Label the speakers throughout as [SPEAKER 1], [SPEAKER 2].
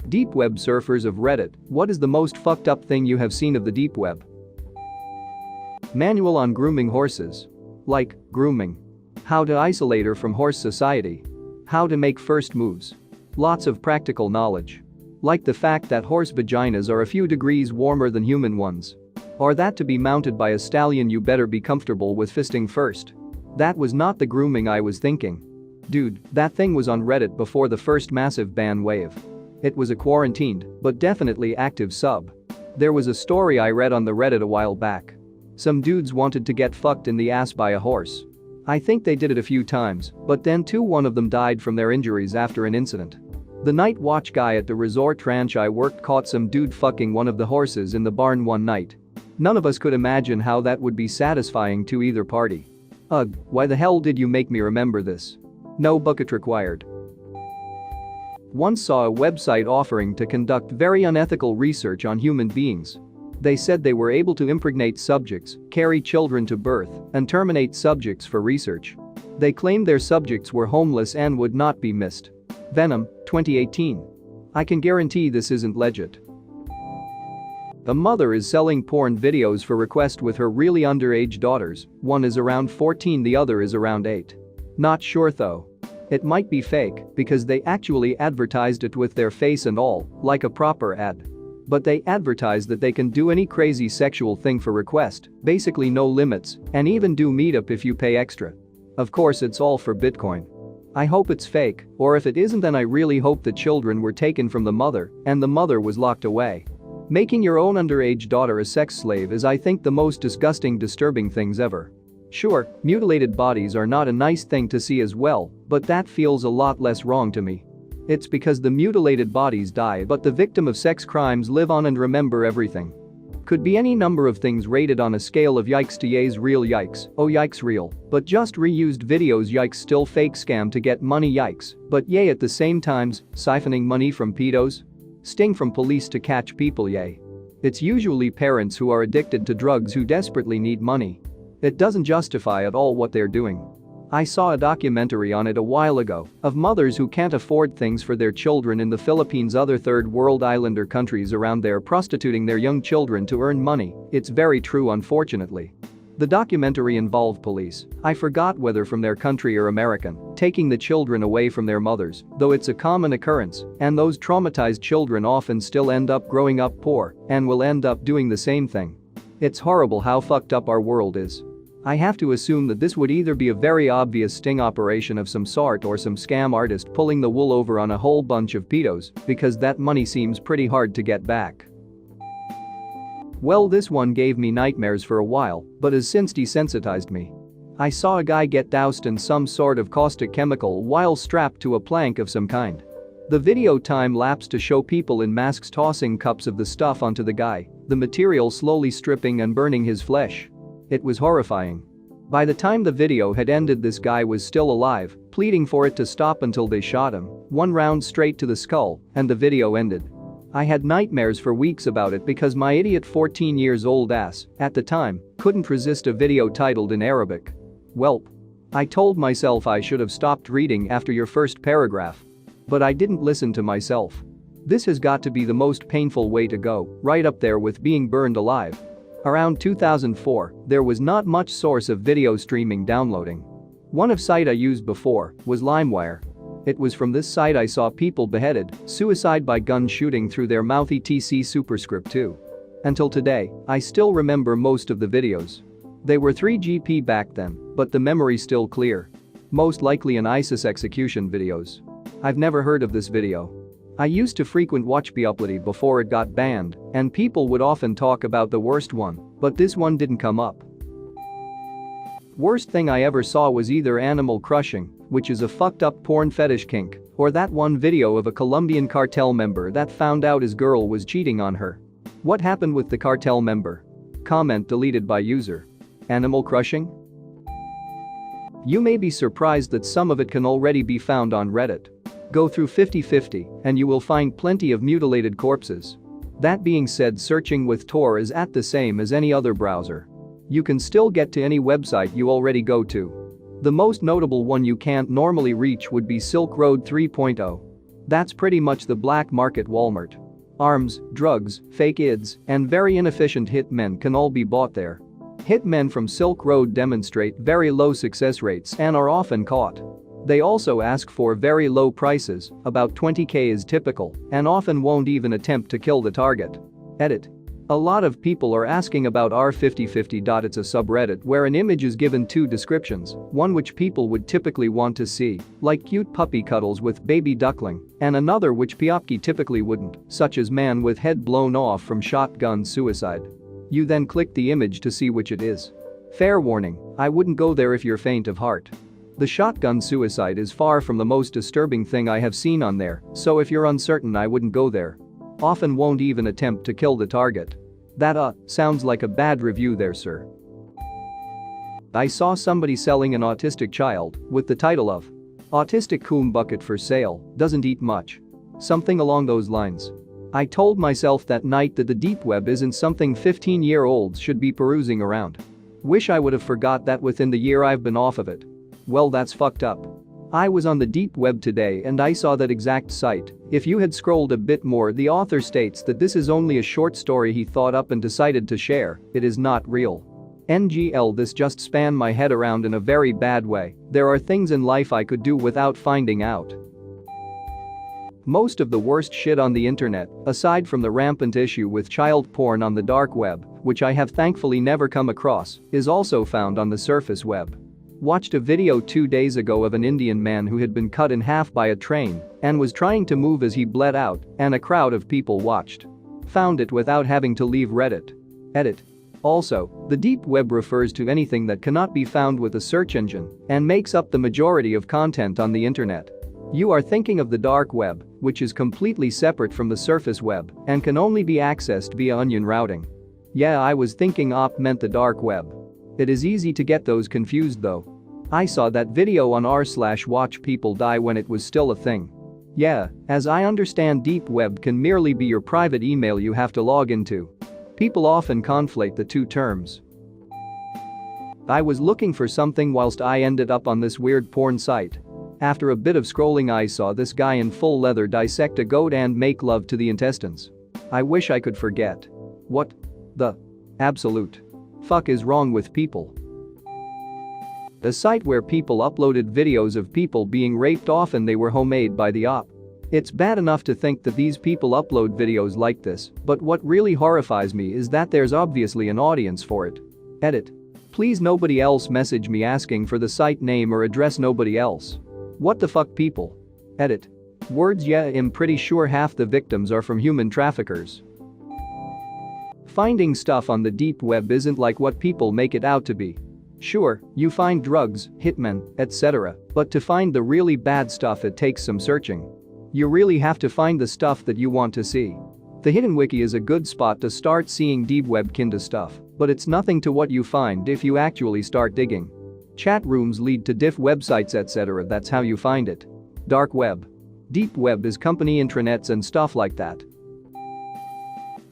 [SPEAKER 1] Deepweb surfers of Reddit, what is the most fucked up thing you have seen of the deep web? Manual on grooming horses. Like, grooming. How to isolate her from horse society. How to make first moves. Lots of practical knowledge. Like the fact that horse vaginas are a few degrees warmer than human ones. Or that to be mounted by a stallion you better be comfortable with fisting first. That was not the grooming I was thinking. Dude, that thing was on Reddit before the first massive ban wave. It was a quarantined, but definitely active sub. There was a story I read on the Reddit a while back. Some dudes wanted to get fucked in the ass by a horse. I think they did it a few times, but then one of them died from their injuries after an incident. The night watch guy at the resort ranch I worked caught some dude fucking one of the horses in the barn one night. None of us could imagine how that would be satisfying to either party. Ugh, why the hell did you make me remember this? No bucket required. Once saw a website offering to conduct very unethical research on human beings. They said they were able to impregnate subjects, carry children to birth, and terminate subjects for research. They claimed their subjects were homeless and would not be missed. Venom, 2018. I can guarantee this isn't legit. A mother is selling porn videos for request with her really underage daughters, one is around 14, the other is around 8. Not sure though. It might be fake because they actually advertised it with their face and all, like a proper ad. But they advertise that they can do any crazy sexual thing for request, basically no limits, and even do meetup if you pay extra. Of course it's all for Bitcoin. I hope it's fake, or if it isn't then I really hope the children were taken from the mother and the mother was locked away. Making your own underage daughter a sex slave is I think the most disgusting, disturbing things ever. Sure, mutilated bodies are not a nice thing to see as well, but that feels a lot less wrong to me. It's because the mutilated bodies die but the victim of sex crimes live on and remember everything. Could be any number of things rated on a scale of yikes to yay's real yikes, oh yikes real, but just reused videos yikes still fake scam to get money yikes, but yay at the same times, siphoning money from pedos? Sting from police to catch people yay. It's usually parents who are addicted to drugs who desperately need money. It doesn't justify at all what they're doing. I saw a documentary on it a while ago of mothers who can't afford things for their children in the Philippines, other third world islander countries around there prostituting their young children to earn money. It's very true unfortunately. The documentary involved police, I forgot whether from their country or American, taking the children away from their mothers, though it's a common occurrence, and those traumatized children often still end up growing up poor and will end up doing the same thing. It's horrible how fucked up our world is. I have to assume that this would either be a very obvious sting operation of some sort or some scam artist pulling the wool over on a whole bunch of pedos, because that money seems pretty hard to get back. Well, this one gave me nightmares for a while, but has since desensitized me. I saw a guy get doused in some sort of caustic chemical while strapped to a plank of some kind. The video time lapsed to show people in masks tossing cups of the stuff onto the guy, the material slowly stripping and burning his flesh. It was horrifying. By the time the video had ended, this guy was still alive, pleading for it to stop until they shot him, one round straight to the skull, and the video ended. I had nightmares for weeks about it because my idiot 14-year-old ass, at the time, couldn't resist a video titled in Arabic. Welp. I told myself I should have stopped reading after your first paragraph. But I didn't listen to myself. This has got to be the most painful way to go, right up there with being burned alive. Around 2004, there was not much source of video streaming downloading. One site I used before was LimeWire. It was from this site I saw people beheaded, suicide by gun shooting through their mouth etc superscript 2. Until today, I still remember most of the videos. They were 3GP back then, but the memory's still clear. Most likely an ISIS execution videos. I've never heard of this video. I used to frequent watch Beuploady before it got banned, and people would often talk about the worst one, but this one didn't come up. Worst thing I ever saw was either animal crushing, which is a fucked up porn fetish kink, or that one video of a Colombian cartel member that found out his girl was cheating on her. What happened with the cartel member? Comment deleted by user. Animal crushing? You may be surprised that some of it can already be found on Reddit. Go through 50/50 and you will find plenty of mutilated corpses. That being said, searching with Tor is the same as any other browser. You can still get to any website you already go to. The most notable one you can't normally reach would be Silk Road 3.0. That's pretty much the black market Walmart. Arms, drugs, fake ids, and very inefficient hitmen can all be bought there. Hitmen from Silk Road demonstrate very low success rates and are often caught. They also ask for very low prices, about 20k is typical, and often won't even attempt to kill the target. Edit. A lot of people are asking about r5050. It's a subreddit where an image is given two descriptions, one which people would typically want to see, like cute puppy cuddles with baby duckling, and another which Piopki typically wouldn't, such as man with head blown off from shotgun suicide. You then click the image to see which it is. Fair warning, I wouldn't go there if you're faint of heart. The shotgun suicide is far from the most disturbing thing I have seen on there, so if you're uncertain I wouldn't go there. Often won't even attempt to kill the target. That sounds like a bad review there, sir. I saw somebody selling an autistic child with the title of Autistic Coom Bucket for sale, doesn't eat much. Something along those lines. I told myself that night that the deep web isn't something 15-year-olds should be perusing around. Wish I would have forgot that within the year I've been off of it. Well, that's fucked up. I was on the deep web today and I saw that exact site. If you had scrolled a bit more, the author states that this is only a short story he thought up and decided to share. It is not real. NGL, this just span my head around in a very bad way. There are things in life I could do without finding out. Most of the worst shit on the internet, aside from the rampant issue with child porn on the dark web, which I have thankfully never come across, is also found on the surface web. Watched a video 2 days ago of an Indian man who had been cut in half by a train and was trying to move as he bled out, and a crowd of people watched. Found it without having to leave Reddit. Edit. Also, the deep web refers to anything that cannot be found with a search engine and makes up the majority of content on the internet. You are thinking of the dark web, which is completely separate from the surface web and can only be accessed via onion routing. Yeah, I was thinking op meant the dark web. It is easy to get those confused though. I saw that video on r/watch people die when it was still a thing. Yeah, as I understand, deep web can merely be your private email you have to log into. People often conflate the two terms. I was looking for something whilst I ended up on this weird porn site. After a bit of scrolling I saw this guy in full leather dissect a goat and make love to the intestines. I wish I could forget. What the absolute fuck is wrong with people? A site where people uploaded videos of people being raped, often they were homemade by the op. It's bad enough to think that these people upload videos like this, but what really horrifies me is that there's obviously an audience for it. Edit. Please nobody else message me asking for the site name or address, nobody else. What the fuck, people? Edit. Words. Yeah, I'm pretty sure half the victims are from human traffickers. Finding stuff on the deep web isn't like what people make it out to be. Sure, you find drugs, hitmen, etc., but to find the really bad stuff it takes some searching. You really have to find the stuff that you want to see. The Hidden Wiki is a good spot to start seeing deep web kinda stuff, but it's nothing to what you find if you actually start digging. Chat rooms lead to diff websites, etc., that's how you find it. Dark web. Deep web is company intranets and stuff like that.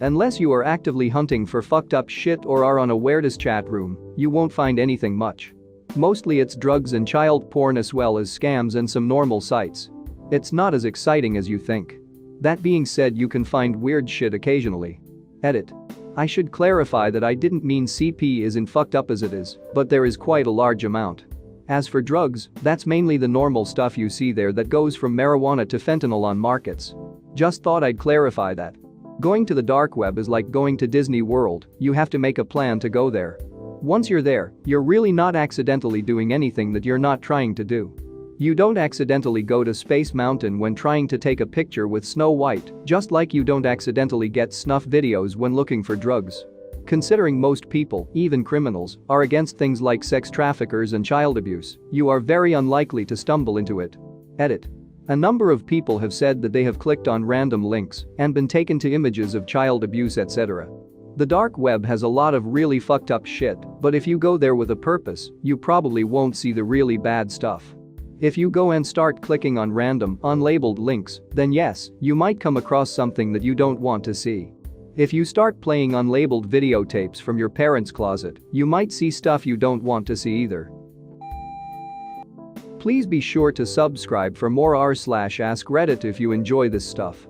[SPEAKER 1] Unless you are actively hunting for fucked up shit or are on a weirdest chat room, you won't find anything much. Mostly it's drugs and child porn as well as scams and some normal sites. It's not as exciting as you think. That being said, you can find weird shit occasionally. Edit. I should clarify that I didn't mean CP isn't fucked up as it is, but there is quite a large amount. As for drugs, that's mainly the normal stuff you see there that goes from marijuana to fentanyl on markets. Just thought I'd clarify that. Going to the dark web is like going to Disney World, you have to make a plan to go there. Once you're there, you're really not accidentally doing anything that you're not trying to do. You don't accidentally go to Space Mountain when trying to take a picture with Snow White, just like you don't accidentally get snuff videos when looking for drugs. Considering most people, even criminals, are against things like sex traffickers and child abuse, you are very unlikely to stumble into it. Edit. A number of people have said that they have clicked on random links and been taken to images of child abuse, etc. The dark web has a lot of really fucked up shit, but if you go there with a purpose, you probably won't see the really bad stuff. If you go and start clicking on random, unlabeled links, then yes, you might come across something that you don't want to see. If you start playing unlabeled videotapes from your parents' closet, you might see stuff you don't want to see either. Please be sure to subscribe for more r/AskReddit if you enjoy this stuff.